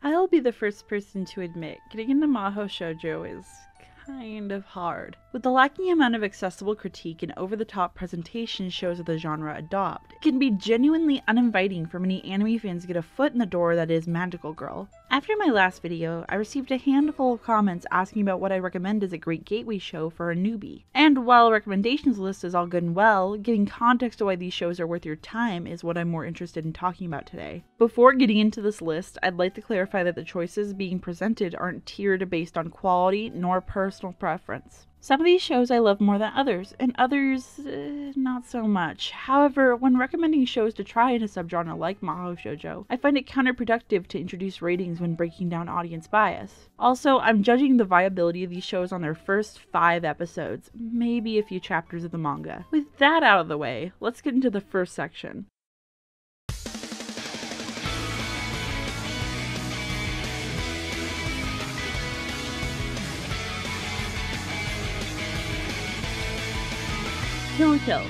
I'll be the first person to admit, getting into Mahou Shoujo is kind of hard. With the lacking amount of accessible critique and over-the-top presentation shows of the genre adopt, it can be genuinely uninviting for many anime fans to get a foot in the door that is Magical Girl. After my last video, I received a handful of comments asking about what I recommend as a great gateway show for a newbie. And while a recommendations list is all good and well, giving context to why these shows are worth your time is what I'm more interested in talking about today. Before getting into this list, I'd like to clarify that the choices being presented aren't tiered based on quality nor personal preference. Some of these shows I love more than others, and others, not so much. However, when recommending shows to try in a subgenre like Mahou Shoujo, I find it counterproductive to introduce ratings when breaking down audience bias. Also, I'm judging the viability of these shows on their first 5 episodes, maybe a few chapters of the manga. With that out of the way, let's get into the first section. Kill.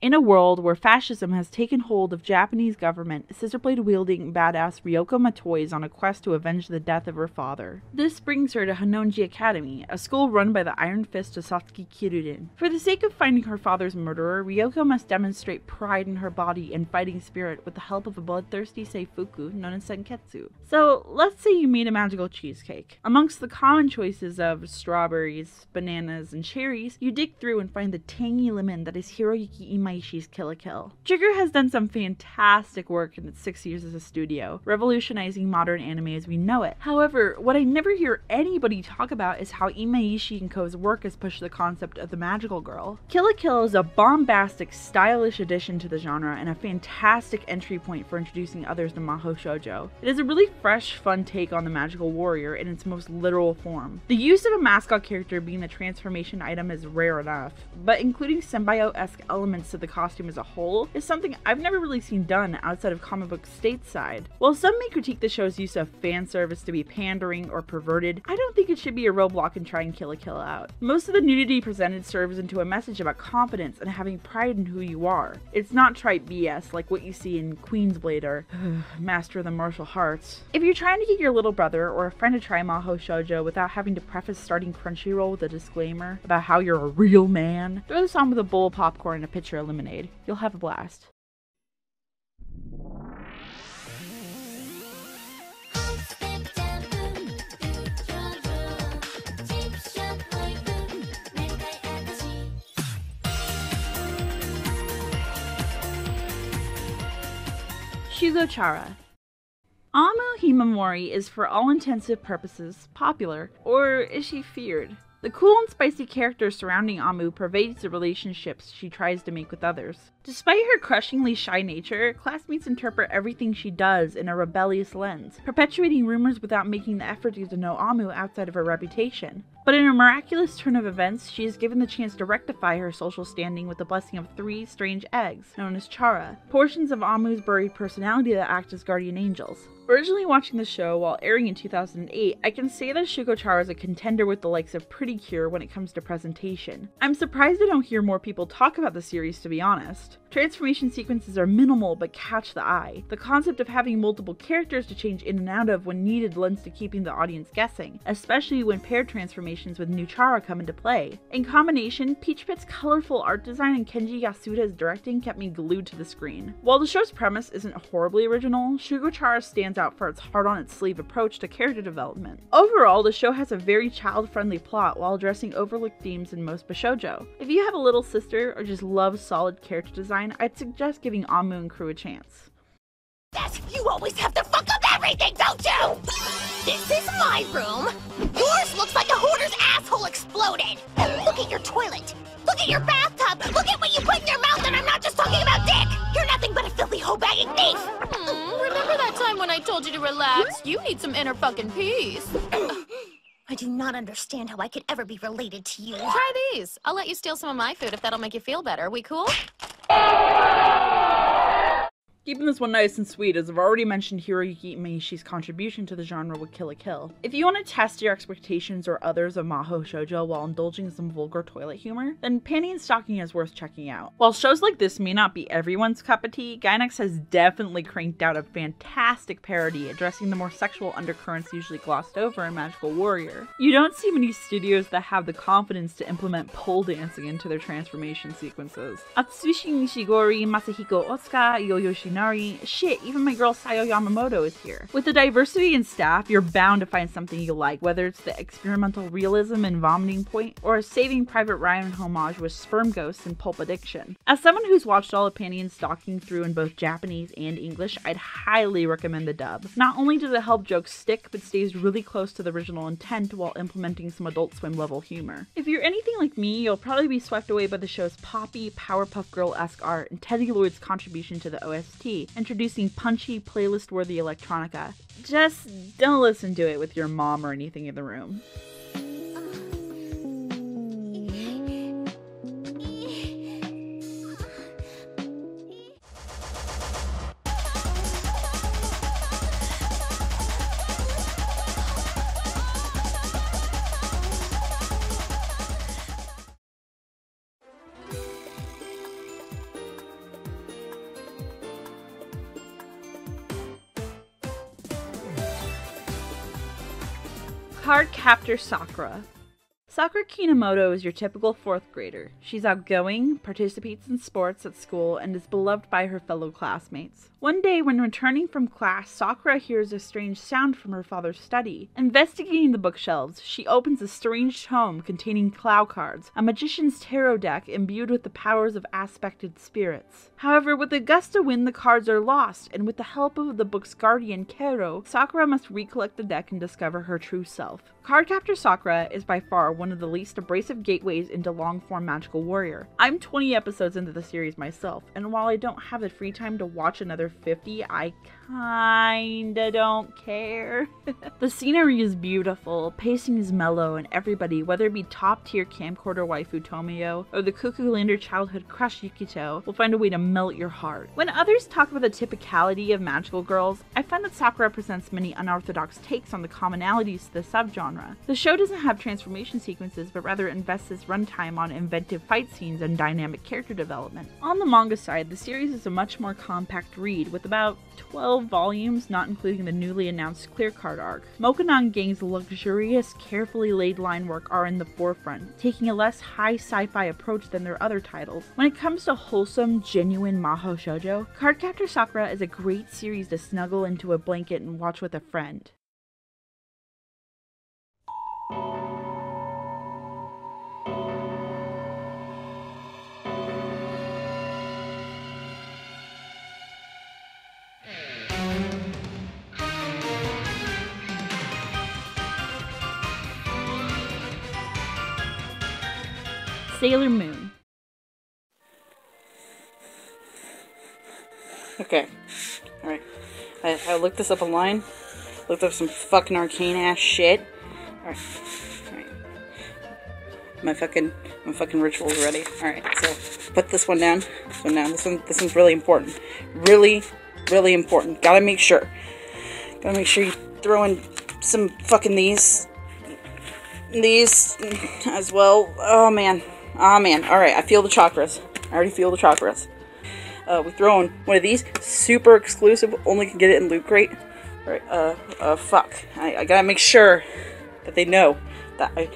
In a world where fascism has taken hold of Japanese government, scissor-blade-wielding badass Ryoko Matoi is on a quest to avenge the death of her father. This brings her to Honnonji Academy, a school run by the Iron Fist of Satsuki Kiruden. For the sake of finding her father's murderer, Ryoko must demonstrate pride in her body and fighting spirit with the help of a bloodthirsty Seifuku known as Senketsu. So, let's say you meet a magical cheesecake. Amongst the common choices of strawberries, bananas, and cherries, you dig through and find the tangy lemon that is Hiroyuki Imaishi's Kill la Kill. Trigger has done some fantastic work in its 6 years as a studio, revolutionizing modern anime as we know it. However, what I never hear anybody talk about is how Imaishi and Co.'s work has pushed the concept of the magical girl. Kill la Kill is a bombastic, stylish addition to the genre and a fantastic entry point for introducing others to Mahou Shoujo. It is a really fresh, fun take on the magical warrior in its most literal form. The use of a mascot character being the transformation item is rare enough, but including symbiote-esque elements to the costume as a whole is something I've never really seen done outside of comic book stateside. While some may critique the show's use of fan service to be pandering or perverted, I don't think it should be a roadblock in trying Kill la Kill out. Most of the nudity presented serves into a message about confidence and having pride in who you are. It's not trite BS like what you see in Queensblade or Master of the Martial Arts. If you're trying to get your little brother or a friend to try Mahou Shoujo without having to preface starting Crunchyroll with a disclaimer about how you're a real man, throw this on with a bowl of popcorn and a pitcher of lemonade. You'll have a blast. Shugo-chara. Amu Himamori is for all intensive purposes popular, or is she feared? The cool and spicy character surrounding Amu pervades the relationships she tries to make with others. Despite her crushingly shy nature, classmates interpret everything she does in a rebellious lens, perpetuating rumors without making the effort to get to know Amu outside of her reputation. But in a miraculous turn of events, she is given the chance to rectify her social standing with the blessing of 3 strange eggs, known as chara, portions of Amu's buried personality that act as guardian angels. Originally watching the show while airing in 2008, I can say that Shugo-chara is a contender with the likes of Pretty Cure when it comes to presentation. I'm surprised I don't hear more people talk about the series, to be honest. Transformation sequences are minimal but catch the eye. The concept of having multiple characters to change in and out of when needed lends to keeping the audience guessing, especially when paired transformations with new chara come into play. In combination, Peach Pit's colorful art design and Kenji Yasuda's directing kept me glued to the screen. While the show's premise isn't horribly original, Shugo-chara stands out for its hard-on-its-sleeve approach to character development. Overall, the show has a very child-friendly plot while addressing overlooked themes in most bishoujo. If you have a little sister or just love solid character design, I'd suggest giving Amu and crew a chance. Yes, you always have to fuck up everything, don't you? This is my room. Yours looks like a hoarder's asshole exploded. Look at your toilet. Look at your bathtub. Look at what you put in your mouth, and I'm not just talking about dick. You're nothing but a filthy hoe-bagging thief. Remember that time when I told you to relax? You need some inner fucking peace. I do not understand how I could ever be related to you. Try these. I'll let you steal some of my food if that'll make you feel better. We cool? Keeping this one nice and sweet, as I've already mentioned Hiroyuki Meishi's contribution to the genre with Kill la Kill. If you want to test your expectations or others of Mahou Shoujo while indulging in some vulgar toilet humor, then Panty and Stocking is worth checking out. While shows like this may not be everyone's cup of tea, Gainax has definitely cranked out a fantastic parody addressing the more sexual undercurrents usually glossed over in Magical Warrior. You don't see many studios that have the confidence to implement pole dancing into their transformation sequences. Atsushi Nishigori, Masahiko Otsuka, Yoshinari, shit, even my girl Sayo Yamamoto is here. With the diversity in staff, you're bound to find something you like, whether it's the experimental realism in Vomiting Point, or a Saving Private Ryan homage with Sperm Ghosts and Pulp Addiction. As someone who's watched all of Panty and Stocking through in both Japanese and English, I'd highly recommend the dub. Not only does it help jokes stick, but stays really close to the original intent while implementing some Adult Swim level humor. If you're anything like me, you'll probably be swept away by the show's poppy, Powerpuff Girl-esque art and Teddy Lloyd's contribution to the OST, introducing punchy, playlist-worthy electronica. Just don't listen to it with your mom or anything in the room. Cardcaptor Sakura. Sakura Kinomoto is your typical 4th grader. She's outgoing, participates in sports at school, and is beloved by her fellow classmates. One day, when returning from class, Sakura hears a strange sound from her father's study. Investigating the bookshelves, she opens a strange tome containing cloud cards, a magician's tarot deck imbued with the powers of aspected spirits. However, with a gust of wind, the cards are lost, and with the help of the book's guardian, Kero, Sakura must recollect the deck and discover her true self. Cardcaptor Sakura is by far one of the least abrasive gateways into long-form Magical Warrior. I'm 20 episodes into the series myself, and while I don't have the free time to watch another 50, I kinda don't care. The scenery is beautiful, pacing is mellow, and everybody, whether it be top-tier camcorder waifu Tomio or the Cuckoo-Lander childhood crush Yukito, will find a way to melt your heart. When others talk about the typicality of magical girls, I find that Sakura presents many unorthodox takes on the commonalities to the subgenre. The show doesn't have transformation sequences, but rather invests its runtime on inventive fight scenes and dynamic character development. On the manga side, the series is a much more compact read, with about 12 volumes, not including the newly announced Clear Card arc. Mokunon Gang's luxurious, carefully laid line work are in the forefront, taking a less high sci-fi approach than their other titles. When it comes to wholesome, genuine Mahou Shoujo, Cardcaptor Sakura is a great series to snuggle into a blanket and watch with a friend. Sailor Moon. Okay. Alright. I looked this up online. Looked up some fucking arcane ass shit. Alright. My fucking ritual's ready. Alright, so put this one down. This one's really important. Really, really important. Gotta make sure you throw in some fucking these as well. Oh man. Alright, I feel the chakras. I already feel the chakras. We throw in one of these. Super exclusive. Only can get it in Loot Crate. Alright, fuck. I gotta make sure that they know that I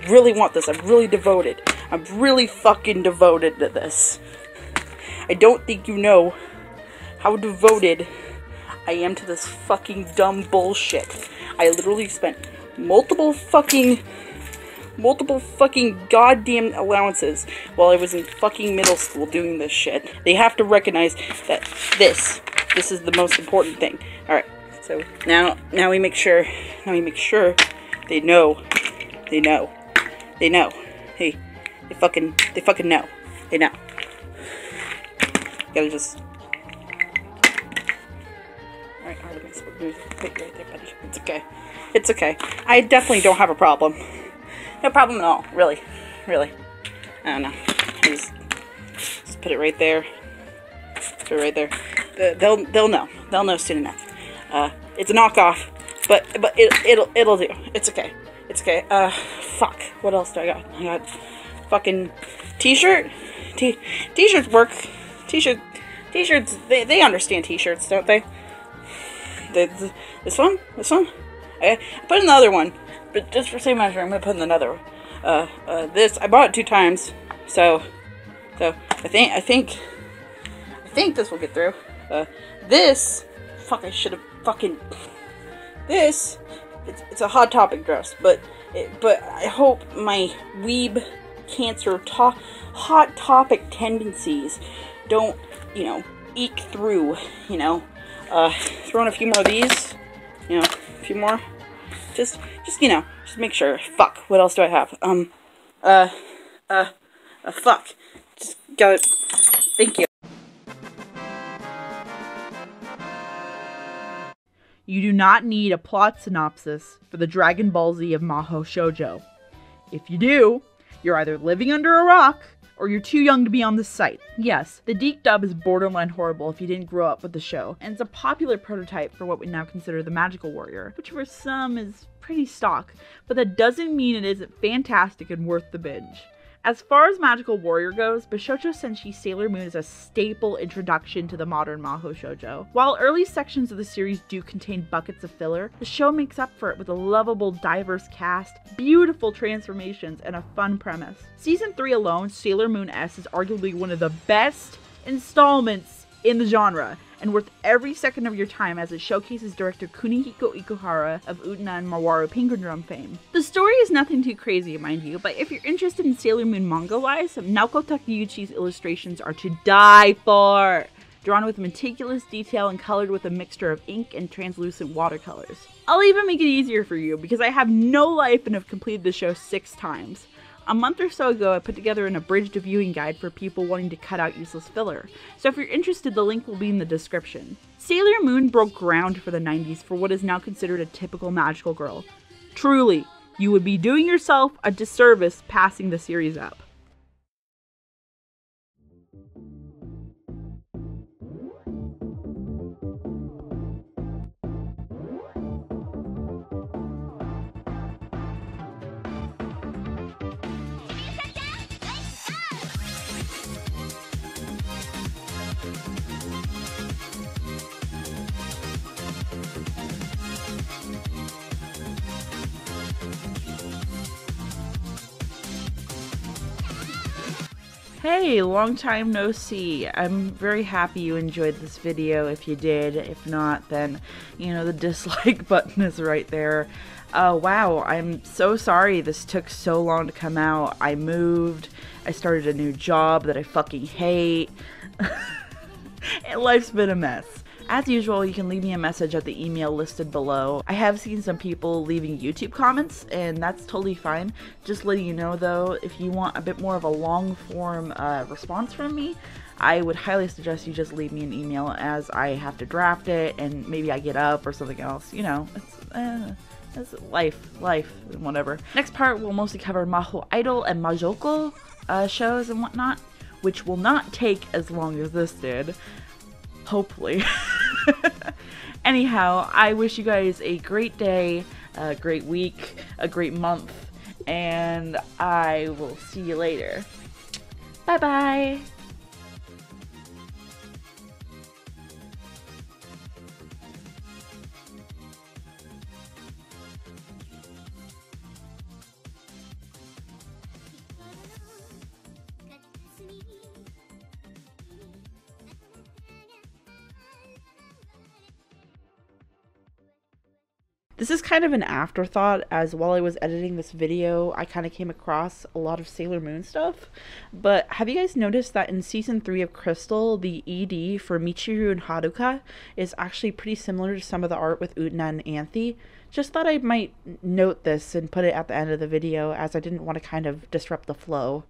really want this. I'm really devoted. I'm really fucking devoted to this. I don't think you know how devoted I am to this fucking dumb bullshit. I literally spent multiple fucking goddamn allowances while I was in fucking middle school doing this shit. They have to recognize that this is the most important thing. Alright, so now we make sure they know. They know. Hey, they fucking know. They know. Gotta just... Alright, Artemis, put you right there, buddy. It's okay. I definitely don't have a problem. No problem at all, really. I don't know. Just put it right there. they'll know. They'll know soon enough. It's a knockoff, but it'll do. It's okay. It's okay. Fuck. What else do I got? I got fucking t-shirt. T-shirts work. T-shirts. They understand t-shirts, don't they? This one. I put in the other one, but just for same measure, I'm gonna put in another one. This I bought it 2 times, so I think this will get through. This, fuck, I should have fucking. This, it's a Hot Topic dress, but I hope my weeb cancer Hot Topic tendencies don't, eke through, throw in a few more of these, a few more, just make sure. Fuck, what else do I have? Fuck, just got it. Thank you. You do not need a plot synopsis for the Dragon Ball Z of Mahou Shoujo. If you do, you're either living under a rock, or you're too young to be on this site. Yes, the Deke dub is borderline horrible if you didn't grow up with the show, and it's a popular prototype for what we now consider the Magical Warrior, which for some is pretty stock, but that doesn't mean it isn't fantastic and worth the binge. As far as Magical Warrior goes, Bishojo Senshi Sailor Moon is a staple introduction to the modern Mahou Shoujo. While early sections of the series do contain buckets of filler, the show makes up for it with a lovable, diverse cast, beautiful transformations, and a fun premise. Season 3 alone, Sailor Moon S is arguably one of the best installments in the genre, and worth every second of your time as it showcases director Kunihiko Ikuhara of Utena and Mawaru Penguin Drum fame. The story is nothing too crazy, mind you, but if you're interested in Sailor Moon manga-wise, Naoko Takeuchi's illustrations are to die for! Drawn with meticulous detail and colored with a mixture of ink and translucent watercolors. I'll even make it easier for you, because I have no life and have completed the show 6 times. A month or so ago, I put together an abridged viewing guide for people wanting to cut out useless filler, so if you're interested, the link will be in the description. Sailor Moon broke ground for the 90s for what is now considered a typical magical girl. Truly, you would be doing yourself a disservice passing the series up. Hey, long time no see. I'm very happy you enjoyed this video if you did. If not, then, the dislike button is right there. Wow, I'm so sorry this took so long to come out. I moved, I started a new job that I fucking hate, and life's been a mess. As usual, you can leave me a message at the email listed below. I have seen some people leaving YouTube comments, and that's totally fine. Just letting you know though, if you want a bit more of a long form response from me, I would highly suggest you just leave me an email, as I have to draft it and maybe I get up or something else. It's life, and whatever. Next part, we'll mostly cover Mahou Idol and Majoko shows and whatnot, which will not take as long as this did. Hopefully. Anyhow, I wish you guys a great day, a great week, a great month, and I will see you later. Bye bye! This is kind of an afterthought, as while I was editing this video, I kind of came across a lot of Sailor Moon stuff. But have you guys noticed that in Season 3 of Crystal, the ED for Michiru and Haruka is actually pretty similar to some of the art with Utena and Anthy? Just thought I might note this and put it at the end of the video, as I didn't want to kind of disrupt the flow.